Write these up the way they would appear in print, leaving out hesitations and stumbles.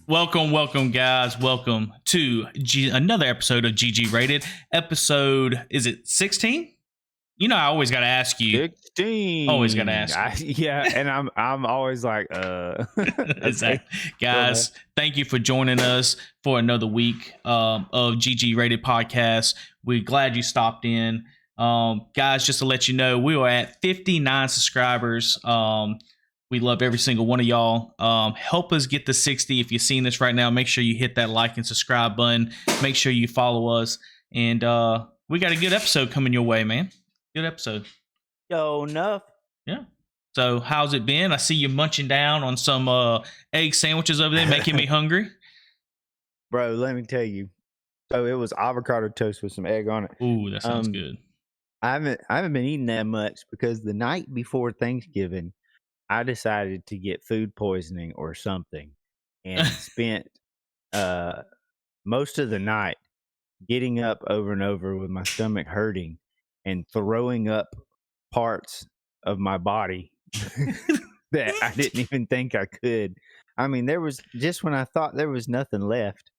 Welcome, guys. Welcome to another episode of GGrated. Episode, is it 16? You know, I always got to ask you. 16. Always got to ask you. Yeah, and I'm always like, Exactly. Guys, thank you for joining us for another week of GGrated podcast. We're glad you stopped in. Guys, just to let you know, we are at 59 subscribers. We love every single one of y'all. Help us get to 60. If you're seeing this right now, make sure you hit that like and subscribe button. Make sure you follow us. And we got a good episode coming your way, man. Good episode. Yo, enough. Yeah. So how's it been? I see you munching down on some egg sandwiches over there, making me hungry. Bro, let me tell you. So it was avocado toast with some egg on it. Ooh, that sounds good. I haven't been eating that much because the night before Thanksgiving, I decided to get food poisoning or something, and spent most of the night getting up over and over with my stomach hurting and throwing up parts of my body that I didn't even think I could. I mean, there was just when I thought there was nothing left,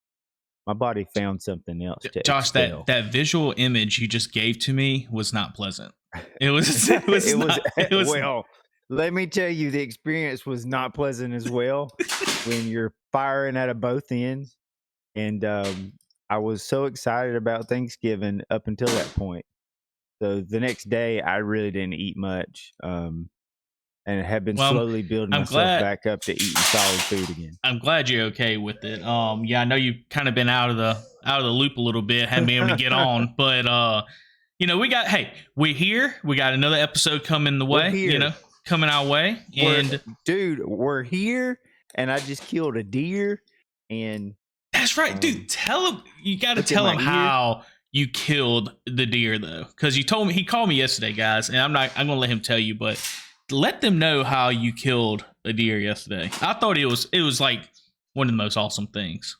my body found something else to Josh, expel. that visual image you just gave to me was not pleasant. It was well, let me tell you, the experience was not pleasant as well when you're firing out of both ends. And I was so excited about Thanksgiving up until that point. So the next day, I really didn't eat much, and have been slowly building myself back up to eating solid food again. I'm glad you're okay with it. Yeah, I know you've kind of been out of the loop a little bit, haven't been able to get on, but you know, we're here. We got another episode coming the way, coming our way. And we're here, and I just killed a deer, and that's right, dude. Tell him, you got to tell him how you killed the deer, though, because he called me yesterday, guys, and I'm gonna let him tell you, but let them know how you killed a deer yesterday. I thought it was like one of the most awesome things.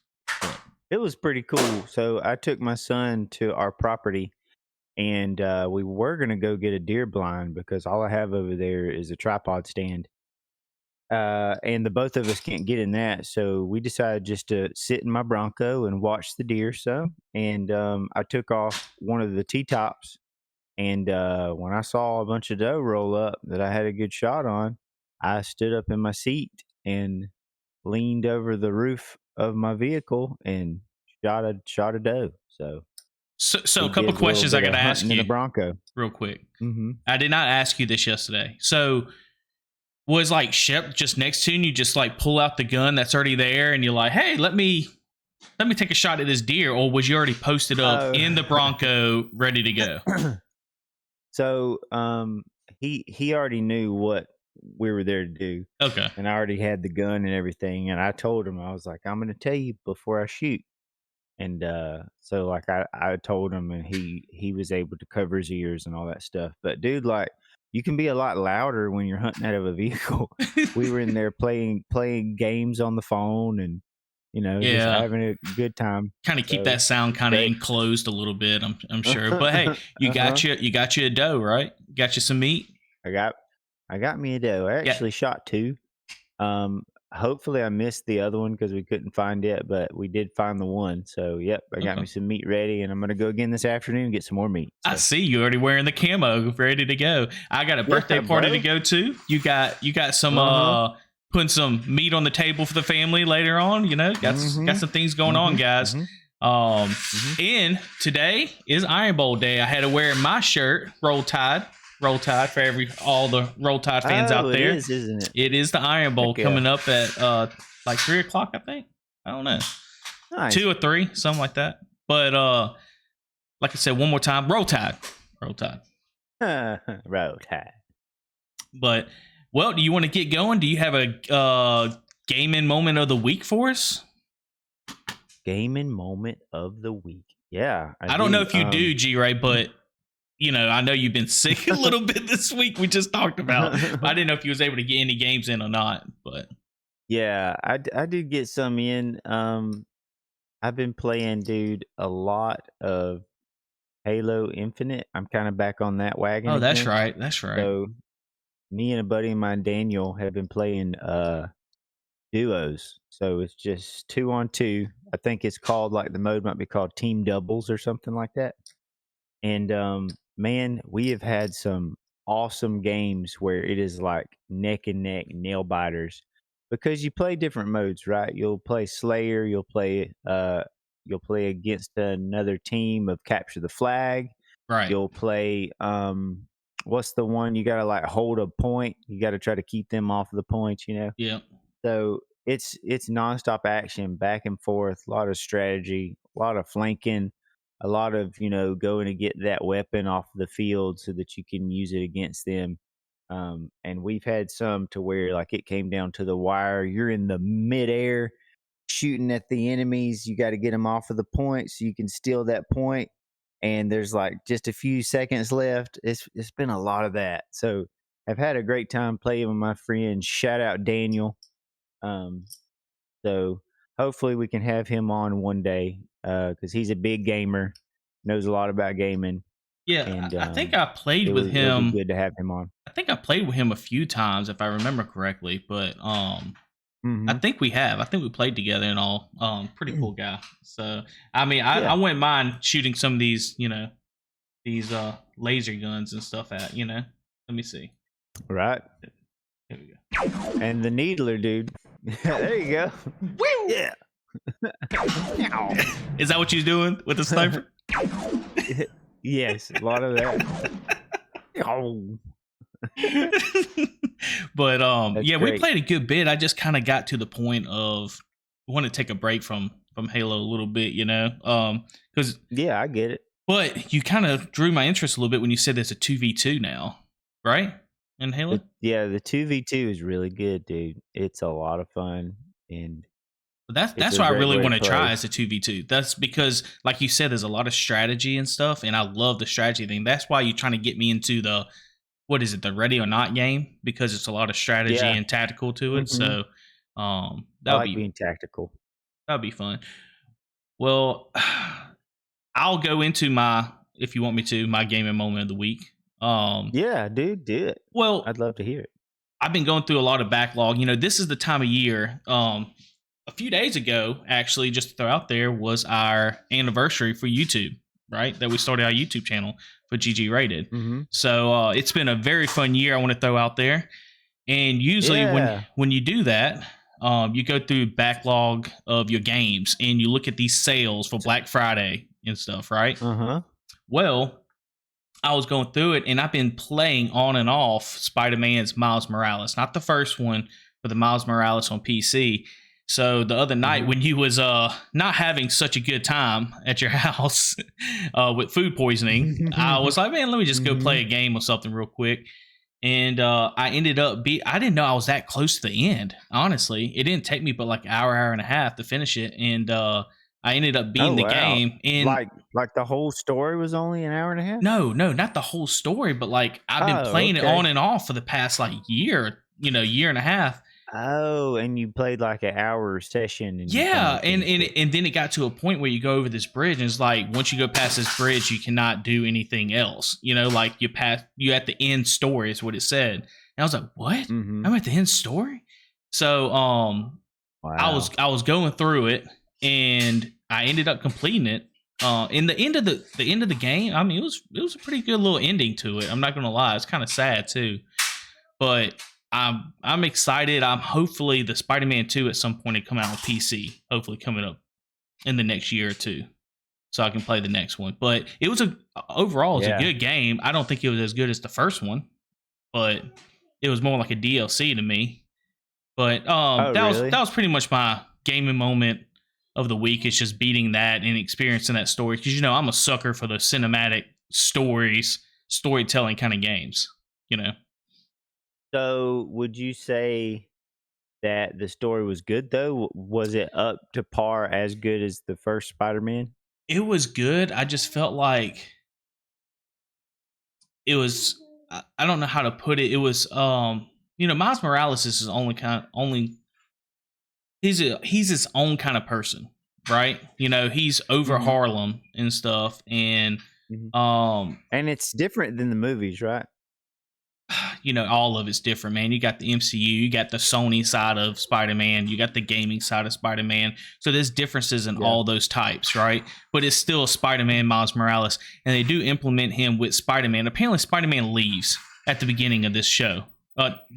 It was pretty cool. So I took my son to our property, and we were gonna go get a deer blind because all I have over there is a tripod stand. And the both of us can't get in that, so we decided just to sit in my Bronco and watch the deer some. And I took off one of the T-tops, and when I saw a bunch of doe roll up that I had a good shot on, I stood up in my seat and leaned over the roof of my vehicle and shot a doe. So a couple questions I got to ask you. In the Bronco, real quick. Mm-hmm. I did not ask you this yesterday. So was like Shep just next to you and you just like pull out the gun that's already there and you're like, hey, let me take a shot at this deer, or was you already posted up in the Bronco ready to go? So he already knew what we were there to do. Okay. And I already had the gun and everything, and I told him, I was like, I'm gonna tell you before I shoot. And so like I told him, and he was able to cover his ears and all that stuff. But dude, like, you can be a lot louder when you're hunting out of a vehicle. We were in there playing games on the phone, and just having a good time. Kind of keep that sound kind of enclosed a little bit, I'm sure. But hey, you got you a doe, right? Got you some meat? I got me a doe. I actually shot two. Hopefully I missed the other one because we couldn't find it, but we did find the one. So yep, I got me some meat ready, and I'm gonna go again this afternoon and get some more meat. So. I see you already wearing the camo, ready to go. I got a birthday party to go to. You got some putting some meat on the table for the family later on. Got some things going on, guys. And today is Iron Bowl day. I had to wear my shirt, Roll Tide for all the Roll Tide fans out there. It is, isn't it? It is the Iron Bowl coming up at like 3:00, I think. I don't know. Nice. 2 or 3, something like that. But like I said, one more time, Roll Tide. Roll Tide. But do you want to get going? Do you have a gaming moment of the week for us? Gaming moment of the week. Yeah. I don't know if you do, G-Ray, but I know you've been sick a little bit this week. We just talked about, but I didn't know if you was able to get any games in or not. But yeah, I did get some in. I've been playing, dude, a lot of Halo Infinite. I'm kind of back on that wagon. Oh, that's right. That's right. So me and a buddy of mine, Daniel, have been playing duos. So it's just 2-on-2. I think it's called, like, the mode might be called team doubles or something like that. And man, we have had some awesome games where it is like neck and neck nail biters because you play different modes, right? You'll play Slayer, you'll play against another team of capture the flag. Right. You'll play what's the one you gotta like hold a point? You gotta try to keep them off of the points, you know? Yeah. So it's nonstop action, back and forth, a lot of strategy, a lot of flanking, a lot of going to get that weapon off the field so that you can use it against them. And we've had some to where like it came down to the wire. You're in the midair shooting at the enemies. You got to get them off of the point so you can steal that point. And there's like just a few seconds left. It's been a lot of that. So I've had a great time playing with my friends. Shout out Daniel. Um, so hopefully we can have him on one day because he's a big gamer, knows a lot about gaming, Yeah. and I think I played with it'll be him. good to have him on. I think I played with him a few times, if I remember correctly. But I think we have. I think we played together and all. Pretty cool guy. So I mean, I wouldn't mind shooting some of these, these laser guns and stuff at. Let me see. Right. There we go. And the needler, dude. There you go. Woo! Yeah. Is that what you're doing with the sniper? Yes, a lot of that. But That's yeah, great. we played a good bit. I just kind of got to the point of want to take a break from Halo a little bit, because yeah, I get it. But you kind of drew my interest a little bit when you said there's a 2v2 now, right? In Halo? Yeah, the 2v2 is really good, dude. It's a lot of fun, and that's a what I great really way to want to play. try is a 2v2. That's because, like you said, there's a lot of strategy and stuff, and I love the strategy thing. That's why you're trying to get me into the the Ready or Not game, because it's a lot of strategy Yeah. and tactical to it. So I like being tactical. That'll be fun. Well, I'll go into if you want me to, my gaming moment of the week. Yeah, dude, do it. Well, I'd love to hear it. I've been going through a lot of backlog. This is the time of year. A few days ago, actually, just to throw out there, was our anniversary for YouTube, right? That we started our YouTube channel for GGrated. Mm-hmm. So it's been a very fun year. I want to throw out there. And usually when you do that, you go through backlog of your games and you look at these sales for Black Friday and stuff, right? Uh-huh. Well, I was going through it and I've been playing on and off Spider-Man's Miles Morales, not the first one, but the Miles Morales on PC. So the other night when you was not having such a good time at your house with food poisoning, I was like, man, let me just go play a game or something real quick. And I ended up I didn't know I was that close to the end. Honestly, it didn't take me but like an hour and a half to finish it. And I ended up beating the game. And like the whole story was only an hour and a half? No, not the whole story, but like I've been playing it on and off for the past like year and a half. Oh, and you played like an hour session. And and then it got to a point where you go over this bridge, and it's like once you go past this bridge, you cannot do anything else. Like you at the end story is what it said. And I was like, what? I'm at the end story. So wow. I was going through it, and I ended up completing it. In the end of the game, I mean, it was a pretty good little ending to it. I'm not gonna lie, it's kind of sad too, but I'm excited. I'm hopefully the Spider-Man 2 at some point it come out on PC. Hopefully coming up in the next year or two, so I can play the next one. But it was overall a good game. I don't think it was as good as the first one, but it was more like a DLC to me. But that was pretty much my gaming moment of the week. It's just beating that and experiencing that story, because I'm a sucker for the cinematic storytelling kind of games. So would you say that the story was good though? Was it up to par as good as the first Spider-Man? It was good. I just felt like it was, I don't know how to put it. It was Miles Morales is his he's his own kind of person, right? He's over Harlem and stuff, and and it's different than the movies, right? all of it's different, man. You got the MCU, you got the Sony side of Spider-Man, you got the gaming side of Spider-Man. So there's differences in all those types, right? But it's still Spider-Man Miles Morales, and they do implement him with Spider-Man. Apparently, Spider-Man leaves at the beginning of this show,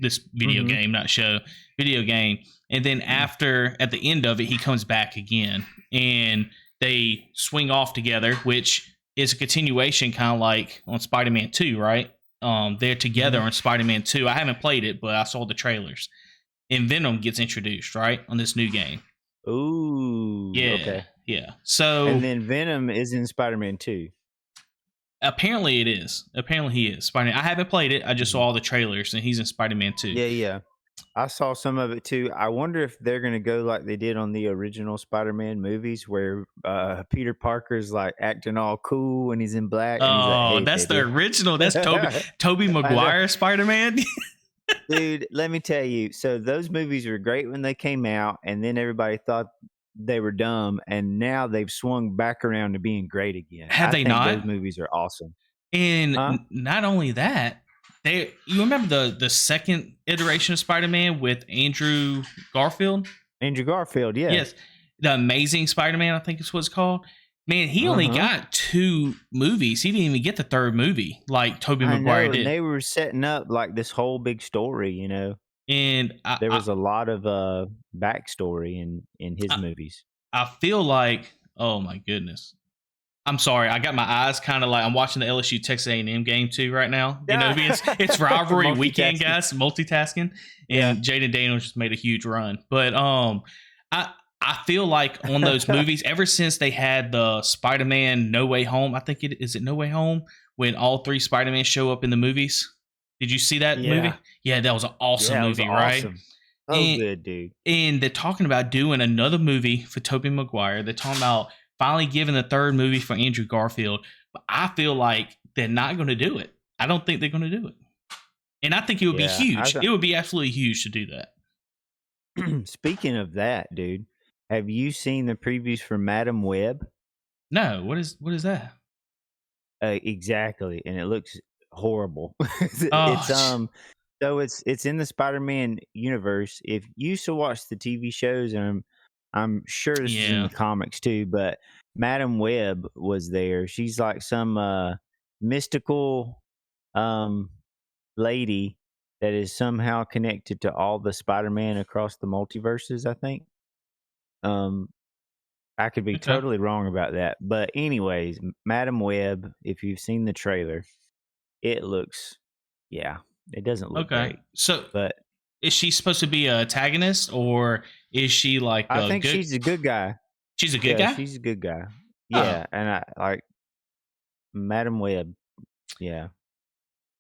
this video game, not show, video game, and then at the end of it, he comes back again, and they swing off together, which is a continuation, kind of like on Spider-Man 2, right? They're together on Spider-Man 2. I haven't played it, but I saw the trailers. And Venom gets introduced, right, on this new game. Ooh. Yeah. Okay. Yeah. So and then Venom is in Spider-Man 2. Apparently it is. Apparently he is Spider-Man. I haven't played it. I just saw all the trailers, and he's in Spider-Man 2. Yeah. I saw some of it too. I wonder if they're going to go like they did on the original Spider-Man movies, where Peter Parker's like acting all cool when he's in black. And he's like, hey, that's baby. the original. That's Tobey Maguire Spider-Man. Dude, let me tell you. So those movies were great when they came out, and then everybody thought they were dumb, and now they've swung back around to being great again. Have they not? Those movies are awesome. And not only that, you remember the second iteration of Spider-Man with Andrew Garfield? Andrew Garfield, yeah. Yes. The Amazing Spider-Man, I think is what it's called. Man, he only got 2 movies. He didn't even get the third movie like Tobey Maguire did. And they were setting up like this whole big story, And there was a lot of backstory in his movies. I feel like, oh my goodness. I'm sorry. I got my eyes kind of like I'm watching the LSU Texas A&M game too right now. It's rivalry weekend, guys. Multitasking, and Jaden Daniels just made a huge run. But I feel like on those movies, ever since they had the Spider-Man No Way Home, I think is it No Way Home, when all 3 Spider-Man show up in the movies. Did you see that movie? Yeah, that was an awesome movie, right? Awesome. Oh, good, dude. And they're talking about doing another movie for Tobey Maguire. They're talking about finally giving the third movie for Andrew Garfield. But I feel like they're not going to do it. I don't think they're going to do it. And I think it would be huge. It would be absolutely huge to do that. Speaking of that, dude, have you seen the previews for Madam Web? No. What is that? Exactly. And it looks horrible. So it's in the Spider-Man universe. If you used to watch the TV shows, and I'm sure this is in the comics too, but Madam Web was there. She's like some mystical lady that is somehow connected to all the Spider-Man across the multiverses, I think. I could be totally wrong about that. But anyways, Madam Web, if you've seen the trailer, it looks it doesn't look great. So, but is she supposed to be an antagonist, or is she like I think she's a good guy. She's a good guy? She's a good guy. Yeah, and I like Madam Web. Yeah.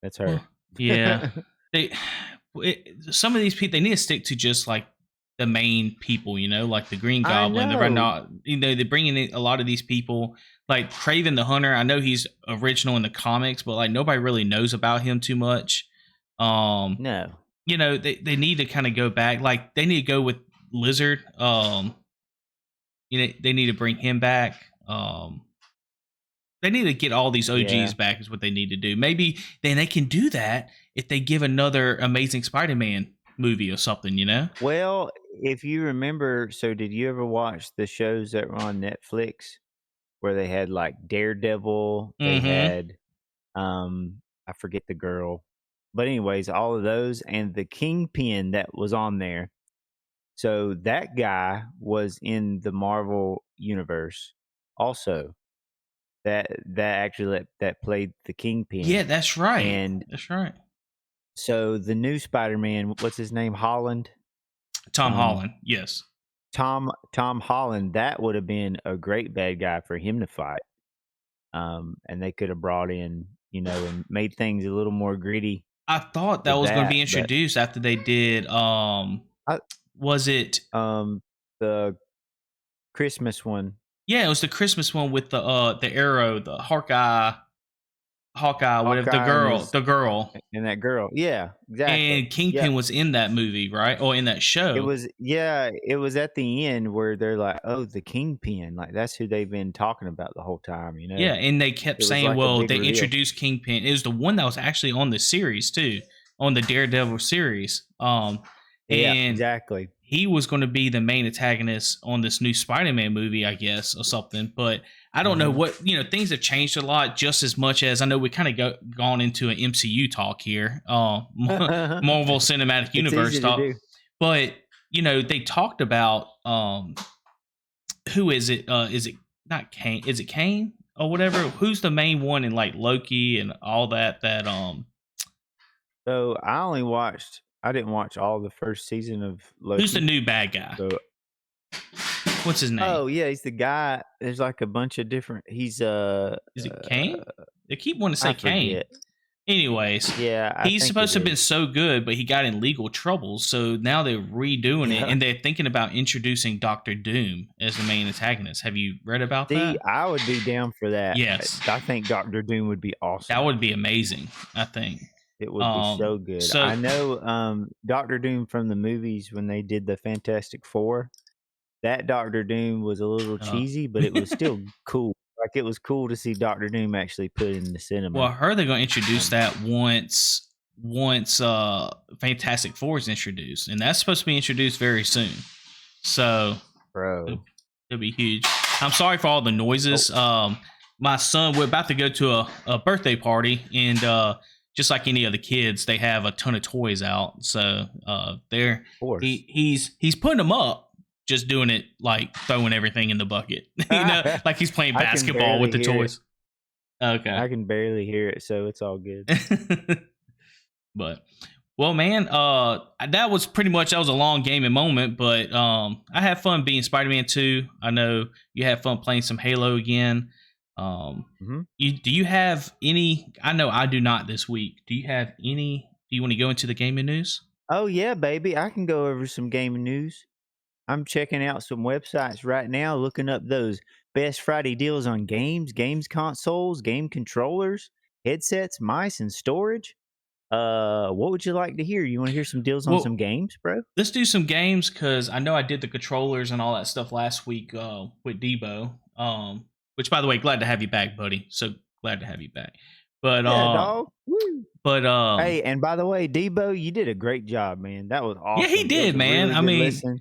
That's her. Yeah. Some of these people, they need to stick to just like the main people, like the Green Goblin, the Red Knot. They're bringing in a lot of these people, like Kraven the Hunter. I know he's original in the comics, but like nobody really knows about him too much. No. They need to kind of go back. Like they need to go with Lizard. They need to bring him back. They need to get all these OGs back is what they need to do. Maybe then they can do that if they give another Amazing Spider-Man movie or something, Well, if you remember, so did you ever watch the shows that were on Netflix where they had like Daredevil, they had I forget the girl. But anyways, all of those and the Kingpin that was on there. So that guy was in the Marvel universe also. That actually that played the Kingpin. Yeah, that's right. And that's right. So the new Spider-Man, what's his name? Holland? Tom Holland, yes. Tom Holland, that would have been a great bad guy for him to fight. And they could have brought in, and made things a little more gritty. I thought that was going to be introduced after they did was it the Christmas one? Yeah, it was the Christmas one with the Arrow, the Hawkeye, whatever, the girl. And that girl. Yeah, exactly. And Kingpin was in that movie, right? Or in that show. It was at the end where they're like, oh, the Kingpin. Like, that's who they've been talking about the whole time, Yeah, and they kept saying, they introduced Kingpin. It was the one that was actually on the series, too. on the Daredevil series. Yeah, And exactly. he was going to be the main antagonist on this new Spider-Man movie, I guess, or something. But I don't know what, things have changed a lot just as much as I know we kind of gone into an MCU talk here, Marvel Cinematic It's Universe easy to talk. do. But, they talked about, who is it? Is it not Kane? Is it Kane or whatever? Who's the main one in like Loki and all that, So I didn't watch all the first season of who's the Loki. new bad guy? So, What's his name? oh yeah, he's the guy. There's like a bunch of different. He's Is it Kane? They keep wanting to say I Kane. forget. Anyways, Yeah, I he's think supposed to have it been is. so good, but he got in legal trouble. So now they're redoing it, Yeah. and they're thinking about introducing Doctor Doom as the main antagonist. Have you read about See, that? I would be down for that. Yes, I think Doctor Doom would be awesome. that would be amazing. I think It would be so good. So I know Doctor Doom from the movies when they did the Fantastic Four. That Doctor Doom was a little cheesy, but it was still cool. Like it was cool to see Doctor Doom actually put in the cinema. well, I heard they're going to introduce that once Fantastic Four is introduced, and that's supposed to be introduced very soon. So, bro, it'll be huge. I'm sorry for all the noises. My son, we're about to go to a birthday party, and just like any other kids, they have a ton of toys out. So he's putting them up, just doing it like throwing everything in the bucket, like he's playing basketball with the toys. Okay, I can barely hear it, so it's all good. But well, man, that was a long gaming moment, but I had fun being Spider-Man 2. I know you had fun playing some Halo again. Do you have any? I know I do not this week. Do you have any? Do you want to go into the gaming news? Oh yeah, baby, I can go over some gaming news. I'm checking out some websites right now, looking up those best Friday deals on games consoles, game controllers, headsets, mice, and storage. What would you like to hear? You want to hear some deals on some games, bro? Let's do some games because I know I did the controllers and all that stuff last week with Debo. Which, by the way, glad to have you back, buddy. So glad to have you back. But yeah, dog. Woo. But hey, and by the way, Debo, you did a great job, man. That was awesome. Yeah, he did, man. Really I mean, listen.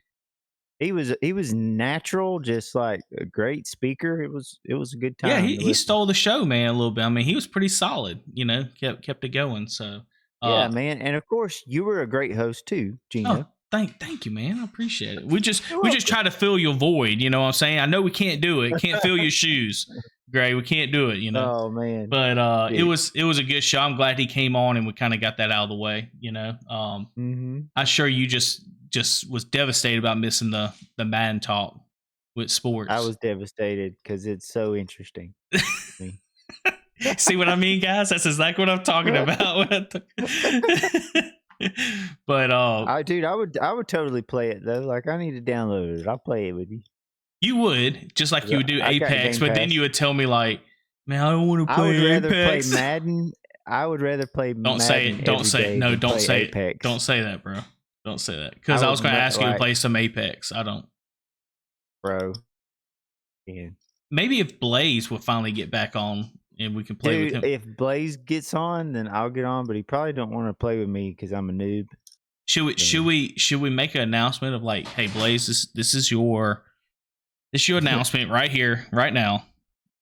He was natural, just like a great speaker. It was a good time. Yeah, he stole the show, man, a little bit. I mean, he was pretty solid. Kept it going. So yeah, man, and of course, you were a great host too, Gino. Oh, thank you, man. I appreciate it. We just try to fill your void. You know what I'm saying? I know we can't do it. Can't fill your shoes, Gray. We can't do it. Oh man. But it was a good show. I'm glad he came on and we kind of got that out of the way. I'm sure you just was devastated about missing the man talk with sports. I was devastated because it's so interesting. See what I mean, guys? That's exactly what I'm talking about. But dude, I would totally play it though. Like I need to download it. I'll play it with you. You would, just like you would do Apex, but then you would tell me like, man, I don't want to play Apex. I would rather play Madden. I would rather play Madden. Don't say it. Don't say it. No, don't say Apex. it. Don't say that, bro. Don't say that. Because I was going to ask you to play some Apex. I don't. Bro. Yeah. Maybe if Blaze will finally get back on and we can play with him. If Blaze gets on, then I'll get on, but he probably don't want to play with me because I'm a noob. Should we make an announcement of like, hey Blaze, this is your announcement right here, right now.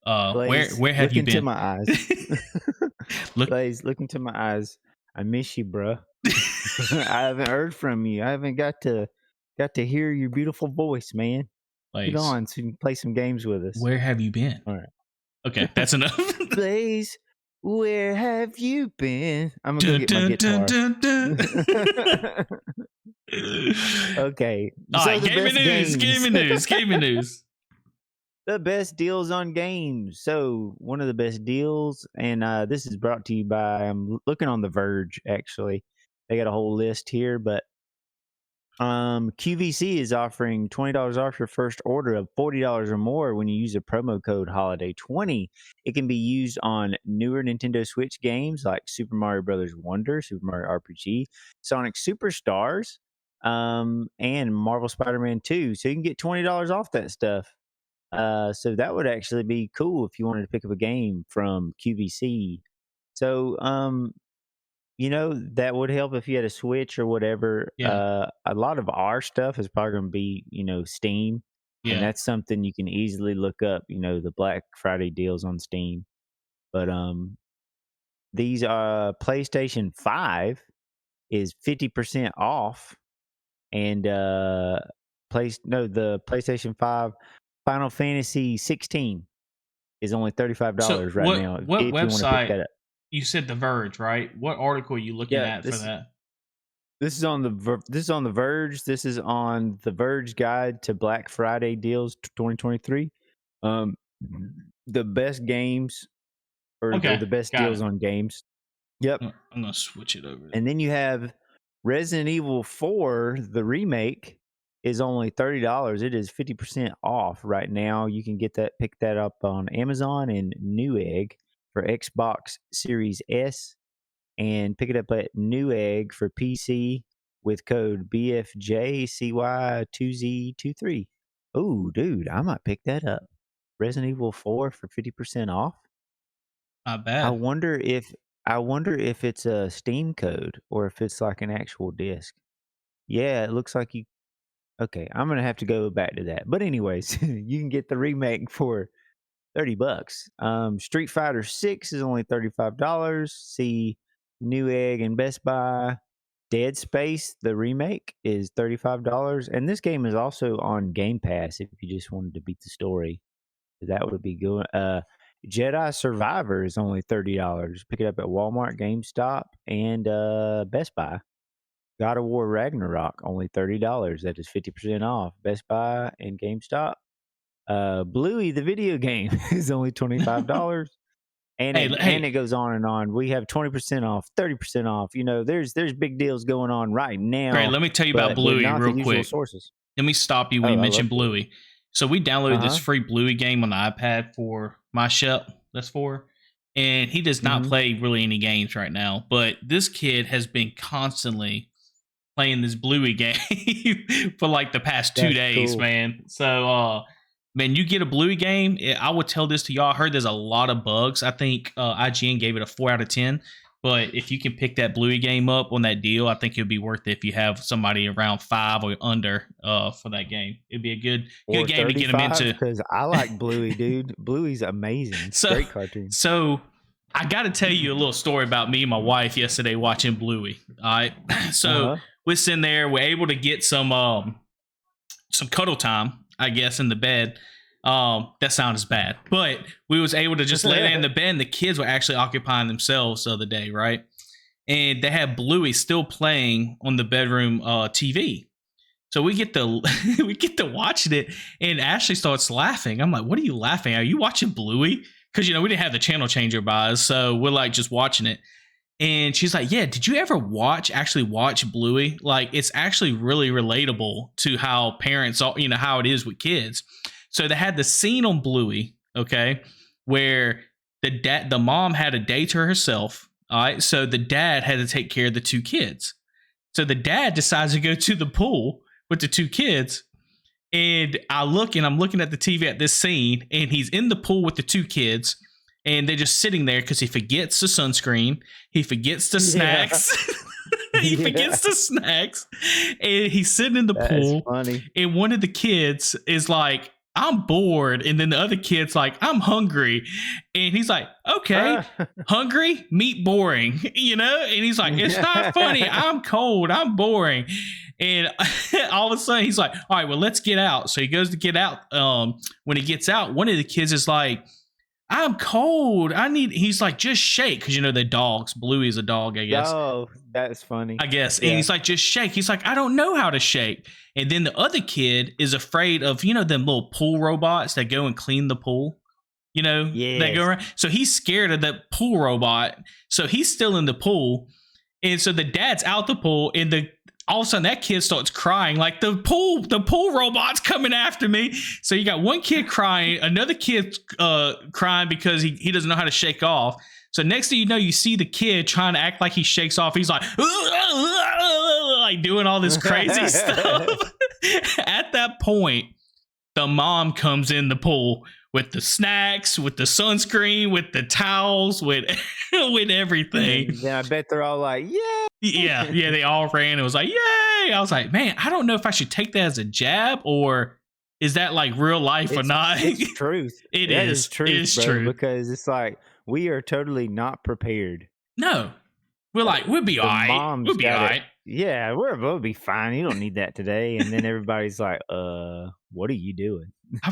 Blaze, where have you been? Look into my eyes. Blaze, look into my eyes. I miss you, bro. I haven't heard from you. I haven't got to hear your beautiful voice, man. Blaze, get on so you can play some games with us. Where have you been? All right. Okay, that's enough. Blaze, where have you been? I'm gonna go get my guitar. Okay. All right, gaming news. The best deals on games. So one of the best deals, and this is brought to you by, I'm looking on The Verge, actually. They got a whole list here, but QVC is offering $20 off your first order of $40 or more when you use a promo code HOLIDAY20. It can be used on newer Nintendo Switch games like Super Mario Brothers Wonder, Super Mario RPG, Sonic Superstars, and Marvel Spider-Man 2. So you can get $20 off that stuff. So that would actually be cool if you wanted to pick up a game from QVC. So that would help if you had a Switch or whatever. Yeah. A lot of our stuff is probably going to be, Steam, and Yeah. that's something you can easily look up. The Black Friday deals on Steam. But these PlayStation 5 is 50% off, and the PlayStation 5 Final Fantasy 16 is only So $35 right what now what if you want to pick website? that up. You said The Verge, right? What article are you looking Yeah, at for that? this is on this is on the Verge. This is on the Verge Guide to Black Friday Deals 2023. Um, the best games or Okay, the best got deals it. on games. Yep. I'm gonna switch it over. And then you have Resident Evil 4, the remake, is only $30. It is 50% off right now. You can pick that up on Amazon and Newegg for Xbox Series S, and pick it up at Newegg for PC with code BFJCY2Z23. Oh, dude, I might pick that up. Resident Evil 4 for 50% off. Not I bad. wonder if I wonder if it's a Steam code or if it's like an actual disc. Yeah, it looks like you. Okay, I'm gonna have to go back to that. But anyways, you can get the remake for $30. Street Fighter 6 is only $35. See Newegg and Best Buy. Dead Space, the remake, is $35. And this game is also on Game Pass if you just wanted to beat the story. That would be good. Jedi Survivor is only $30. Pick it up at Walmart, GameStop, and Best Buy. God of War Ragnarok, only $30. That is 50% off. Best Buy and GameStop. Bluey, the video game, is only $25. And it goes on and on. We have 20% off, 30% off. There's big deals going on right now. Great. Let me tell you about but they're Bluey not real the usual quick. sources. Let me stop you when Oh, you I mentioned love Bluey. Bluey. So we downloaded this Uh-huh. free Bluey game on the iPad for my Shep. That's for, and he does not Mhm. play really any games right now. But this kid has been constantly playing this Bluey game for like the past 2 That's days, cool. man. So, man, you get a Bluey game. I would tell this to y'all. I heard there's a lot of bugs. I think IGN gave it a 4 out of 10. But if you can pick that Bluey game up on that deal, I think it'd be worth it if you have somebody around 5 or under for that game. It'd be a good Or game to get them 35, into. because I like Bluey, dude. Bluey's amazing. So, Great cartoon. so I got to tell you a little story about me and my wife yesterday watching Bluey. All right, so we're sitting there, we're able to get some cuddle time, I guess, in the bed. That sounds bad, but we was able to just lay there in the bed. And the kids were actually occupying themselves the other day, right? And they had Bluey still playing on the bedroom TV. So we get to watching it, and Ashley starts laughing. I'm like, "What are you laughing at? Are you watching Bluey?" Because we didn't have the channel changer by us, so we're like just watching it. And she's like, "Yeah, did you ever actually watch Bluey? Like, it's actually really relatable to how parents, how it is with kids." So they had the scene on Bluey, okay, where the mom had a day to herself. All right, so the dad had to take care of the 2 kids. So the dad decides to go to the pool with the 2 kids. And I'm looking at the TV at this scene, and he's in the pool with the 2 kids, and they're just sitting there because he forgets the sunscreen, he forgets the snacks, he forgets the snacks, and he's sitting in the pool. Funny. And one of the kids is like, "I'm bored," and then the other kid's like, "I'm hungry," and he's like, "Okay, hungry, meat boring," and he's like, "It's not funny. I'm cold. I'm boring." And all of a sudden, he's like, "All right, well, let's get out." So he goes to get out. When he gets out, one of the kids is like, "I'm cold. He's like, "Just shake," because the dogs. Bluey is a dog, I guess. Oh, that's funny. I guess. And he's like, "Just shake." He's like, "I don't know how to shake." And then the other kid is afraid of, them little pool robots that go and clean the pool. They go around. So he's scared of the pool robot. So he's still in the pool. And so the dad's out the pool, and all of a sudden that kid starts crying, like, the pool robot's coming after me. So you got one kid crying, another kid crying because he doesn't know how to shake off. So next thing you know, you see the kid trying to act like he shakes off. He's like doing all this crazy stuff. At that point, the mom comes in the pool with the snacks, with the sunscreen, with the towels, with with everything. And then I bet they're all like, yeah. Yeah, they all ran. It was like, yay! I was like, man, I don't know if I should take that as a jab or is that like real life or not? It's truth. It That is. is truth, It is bro, true. because it's like we are totally not prepared. No, we're like, we'll be all The right. mom's We'll be all got it. right. Yeah, we'll be fine. You don't need that today. And then everybody's like, what are you doing? How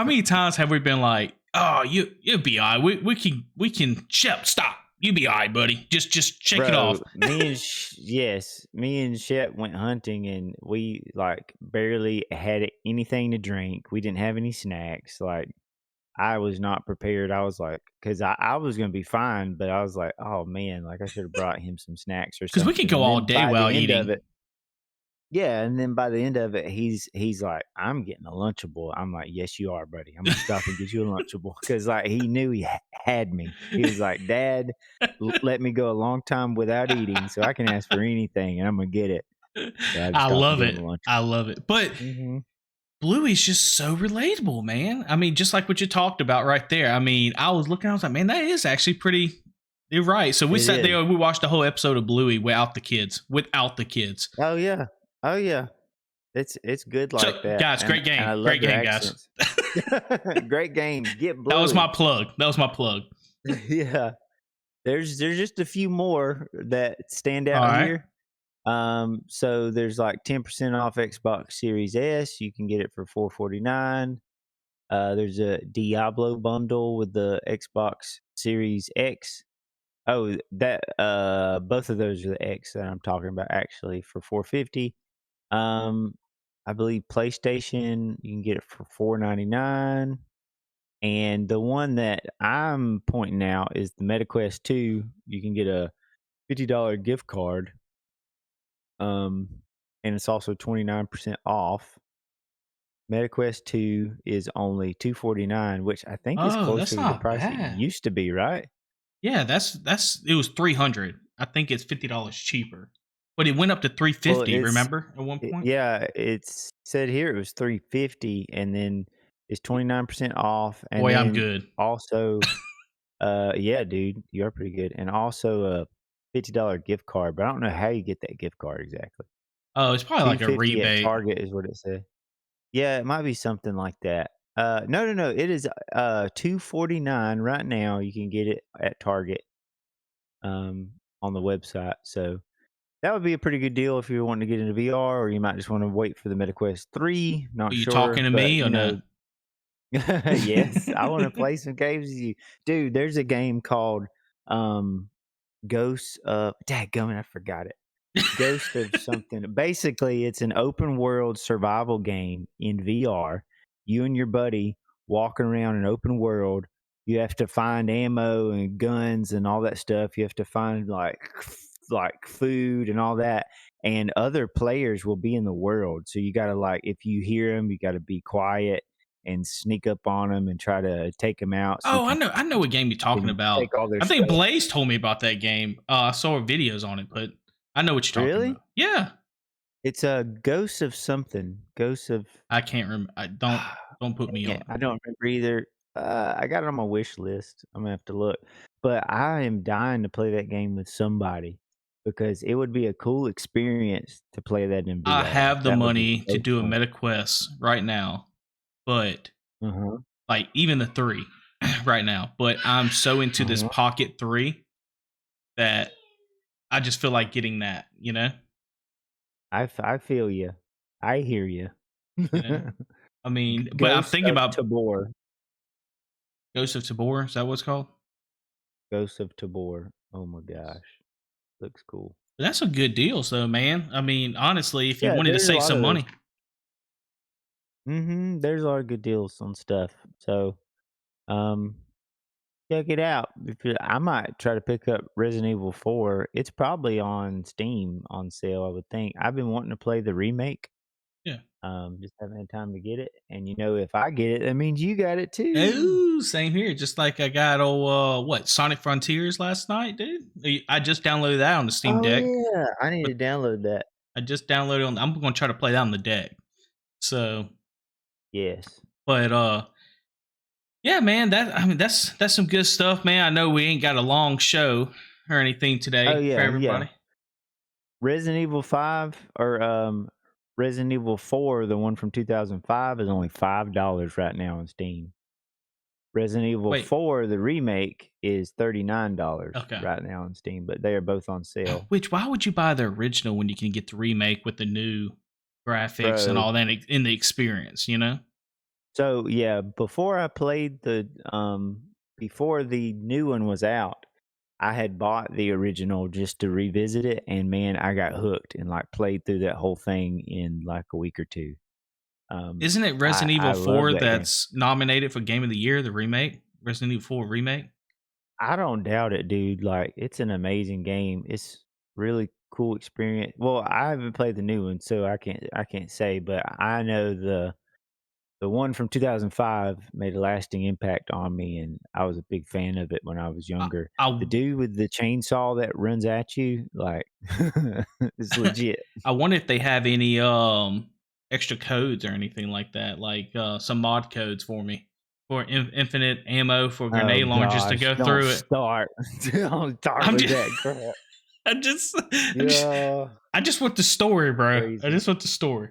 many times have we been like, oh, you'll be all right. We can Shep, stop. You be all right, buddy. Just shake it off. me and Shep went hunting and we like barely had anything to drink. We didn't have any snacks. Like I was not prepared. I was like, because I was gonna be fine, but I was like, oh man, like I should have brought him some snacks or Because something. we could go And all then day by while the end eating. of it, yeah, and then by the end of it, he's like, I'm getting a Lunchable. I'm like, yes, you are, buddy. I'm gonna stop and get you a Lunchable because like he knew he had me. He was like, Dad, let me go a long time without eating, so I can ask for anything, and I'm gonna get it. So I just I stopped love and it. gave him a Lunchable. I love it. But Bluey's just so relatable, man. I mean, just like what you talked about right there. I mean, I was looking, I was like, man, that is actually pretty. You're right. So we sat there and we watched the whole episode of Bluey without the kids. Oh yeah. Oh yeah. It's good like that. Guys, great game. And I love great their game, accents. guys. Great game. Get Bluey. That was my plug. Yeah. There's just a few more that stand out right. here. So there's like 10% off Xbox Series S. You can get it for $449. There's a Diablo bundle with the Xbox Series X. Oh, that both of those are the X that I'm talking about actually for $450. I believe PlayStation you can get it for $499. And the one that I'm pointing out is the MetaQuest 2. You can get a $50 gift card. And it's also 29% off. MetaQuest 2 is only $249, which I think is closer to the price it used to be, right? Yeah, that's it was $300. I think it's $50 cheaper. But it went up to $350, remember? At one point? It's said here it was $350 and then it's 29% off. And boy, then I'm good. Also, yeah, dude, you are pretty good. And also a $50 gift card, but I don't know how you get that gift card exactly. Oh, it's probably like a rebate. At Target is what it said. Yeah, it might be something like that. No. It is $249 right now. You can get it at Target on the website. So that would be a pretty good deal if you're wanting to get into VR, or you might just want to wait for the MetaQuest 3. Not sure. Are you talking to me or no? Yes, I want to play some games with you. Dude, there's a game called Ghosts of Dadgummit, I forgot it. Ghost of something. Basically, it's an open world survival game in VR. You and your buddy walking around an open world. You have to find ammo and guns and all that stuff. You have to find like food and all that. And other players will be in the world. So you got to like, if you hear them, you got to be quiet and sneak up on them and try to take them out. So I know what game you're talking about. I think Blaze told me about that game. I saw videos on it, but I know what you're talking about. Yeah. It's a Ghost of something. Ghost of I can't remember. Don't put me on. I don't remember either. I got it on my wish list. I'm gonna have to look. But I am dying to play that game with somebody because it would be a cool experience to play that in VR. I have the money to do a MetaQuest right now, but like even the 3 right now. But I'm so into this Pocket 3 that I just feel like getting that, you know? I feel you. I hear you. I mean, but I'm thinking about Tabor. Ghost of Tabor. Is that what it's called? Ghost of Tabor. Oh my gosh. Looks cool. That's a good deal, though, man. I mean, honestly, if you wanted to save some money. There's a lot of good deals on stuff. So, check it out. I might try to pick up Resident Evil 4. It's probably on Steam on sale, I would think. I've been wanting to play the remake. Yeah. Just haven't had time to get it. And if I get it, that means you got it too. Ooh, same here. Just like I got Sonic Frontiers last night, dude. I just downloaded that on the Steam Deck. Yeah, I need to download that. I just downloaded on. I'm going to try to play that on the deck. So. Yes. But Yeah, man. That's some good stuff, man. I know we ain't got a long show or anything Oh today for yeah, yeah. everybody. Resident Evil 5 or Resident Evil 4, the one from 2005, is only $5 right now on Steam. Resident Evil Wait, 4, the remake, is $39 okay. right now on Steam, but they are both on sale. Which why would you buy the original when you can get the remake with the new graphics and Bro, all that in the experience? You know. so yeah, before I played before the new one was out, I had bought the original just to revisit it, and man, I got hooked and like played through that whole thing in like a week or two. Isn't it Resident I Evil love 4 that game. that's nominated for Game of the Year? The remake, Resident Evil 4 remake. I don't doubt it, dude. Like, it's an amazing game. It's really cool experience. Well, I haven't played the new one, so I can't say, but I know the one from 2005 made a lasting impact on me, and I was a big fan of it when I was I, younger. The I dude with the chainsaw that runs at you, like, it's legit. I wonder if they have any extra codes or anything like that, like some mod codes for me for infinite ammo for Oh grenade launchers to gosh, go don't through it. start. Don't start I'm with just, that crap. I just, I just, Yeah, I just want the story, bro. I crazy. just want the story.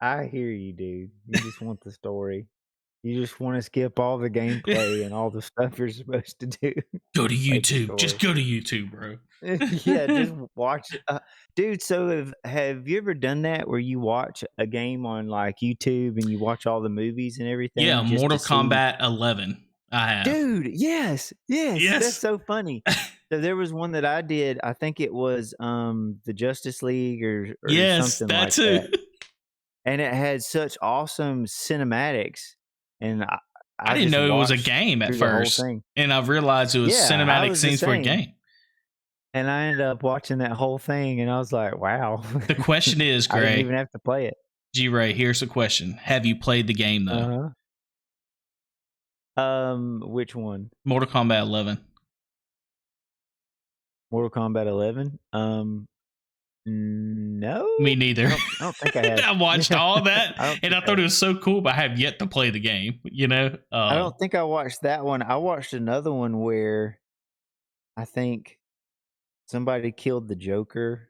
I hear you, dude. You just want the story. You just wanna skip all the gameplay and all the stuff you're supposed to do. Go to Play the YouTube. Just story. go to YouTube, bro. Yeah, just watch dude, so have you ever done that where you watch a game on, like, YouTube and you watch all the movies and Yeah, everything just to Mortal see. Kombat 11. I have. Dude, yes, yes, that's Yes, so funny. So there was one that I did, I think it was, the Justice League or yes, something that like too. that. And it had such awesome cinematics, and I I didn't just know it was a watched game at through the whole first, thing. and I realized it was Yeah, I cinematic was the scenes for a same, game. and I ended up watching that whole thing, and I was like, "Wow." The question is, I didn't Gray, even have to play it. G Ray, here's the question. Have you played the game though? Uh-huh. Which one? Mortal Kombat 11. Mortal Kombat 11? No? Me neither. I don't think I have. I watched Yeah, all that I don't and think I I thought it have. was so cool, but I have yet to play the game, you know? I don't think I watched that one. I watched another one where I think somebody killed the Joker.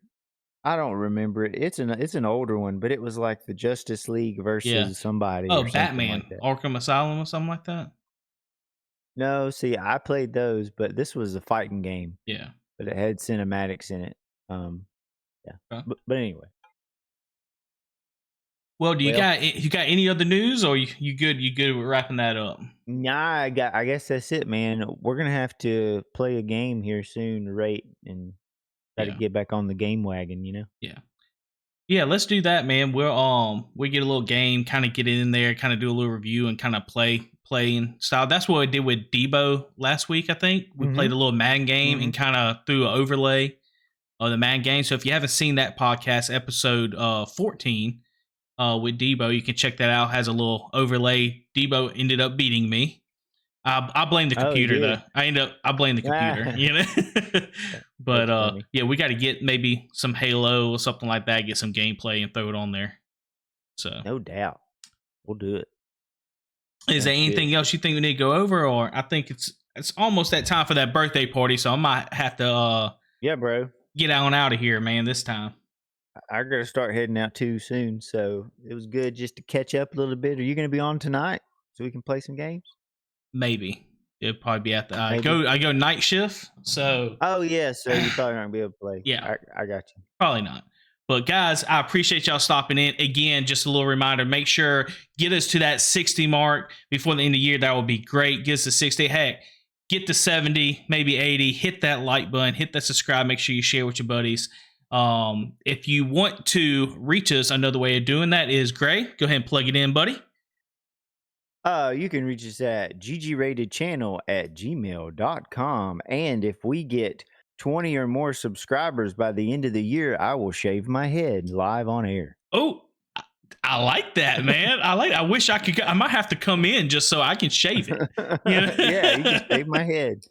I don't remember it. It's an older one, but it was like the Justice League Yeah. versus somebody Oh, or something like Batman, that. Arkham Asylum or something like that? No, see, I played those, but this was a fighting game, Yeah. but it had cinematics in it. Um, yeah. Okay. But anyway, Well, do well, you got any other news or you good? You good with wrapping that up? nah, I guess that's it, man. We're gonna have to play a game here soon to rate and try to Yeah. get back on the game wagon, you know? Yeah. Yeah, let's do that, man. We get a little game, kind of get it in there, kind of do a little review and kind of playing style. That's what I did with Debo last week, I think. We played Mhm. a little Madden game and Mhm. kind of threw an overlay of the Madden game. So if you haven't seen that podcast, episode 14 with Debo, you can check that out. Has a little overlay. Debo ended up beating me. I blame the Oh, he computer though. did. I blame the computer, Ah, you know. But that's funny. yeah, we got to get maybe some Halo or something like that. Get some gameplay and throw it on there. So, No doubt. We'll do it. is there Sounds good. anything else you think we need to go over, or I think it's almost that time for that birthday party, so I might have to Yeah, bro. get on out of here, man. This time, I gotta start heading out too soon, so it was good just to catch up a little bit. Are you gonna be on tonight so we can play some games? maybe it'll probably be at the Maybe. I go night shift, so Oh yeah, so you're probably not gonna be able to play. yeah. I got you. Probably not. But guys, I appreciate y'all stopping in. Again, just a little reminder, make sure get us to that 60 mark before the end of the year. That would be great. Get us to 60. Heck, get to 70, maybe 80. Hit that like button, hit that subscribe. Make sure you share with your buddies. If you want to reach us, another way of doing that is Gray. Go ahead and plug it in, buddy. You can reach us at ggratedchannel@gmail.com. And if we get 20 or more subscribers by the end of the year, I will shave my head live on air. Oh, I like that, man. I wish I could. I might have to come in just so I can shave it. You know? Yeah, you can shave my head.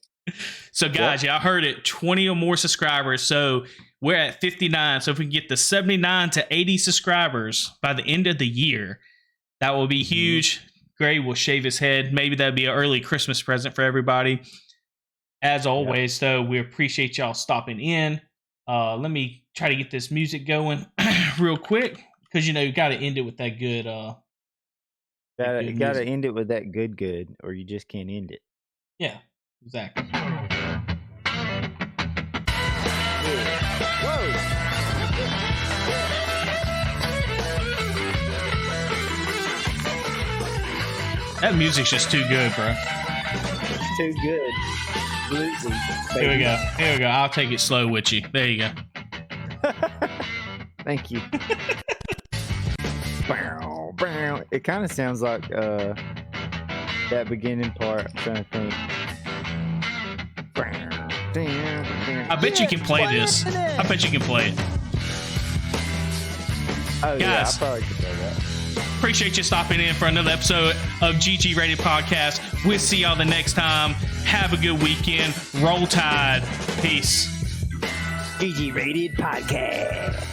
So, guys, y'all heard it. 20 or more subscribers. So we're at 59. So if we can get to 79 to 80 subscribers by the end of the year, that will be huge. Gray will shave his head. Maybe that'd be an early Christmas present for everybody. As always, though, we appreciate y'all stopping in. Let me try to get this music going real quick because you got to end it with that good. Got to end it with that good, or you just can't end it. Yeah, exactly. Whoa. That music's just too good, bro. It's too good. Bluesy, Here we go. I'll take it slow with you. There you go. Thank you. It kind of sounds like that beginning part. I'm trying to think. I bet you can play this. I bet you can play it. Oh, guys, yeah, I probably could play that. Appreciate you stopping in for another episode of GGrated Podcast. We'll see y'all the next time. Have a good weekend. Roll Tide. Peace. GGrated Podcast.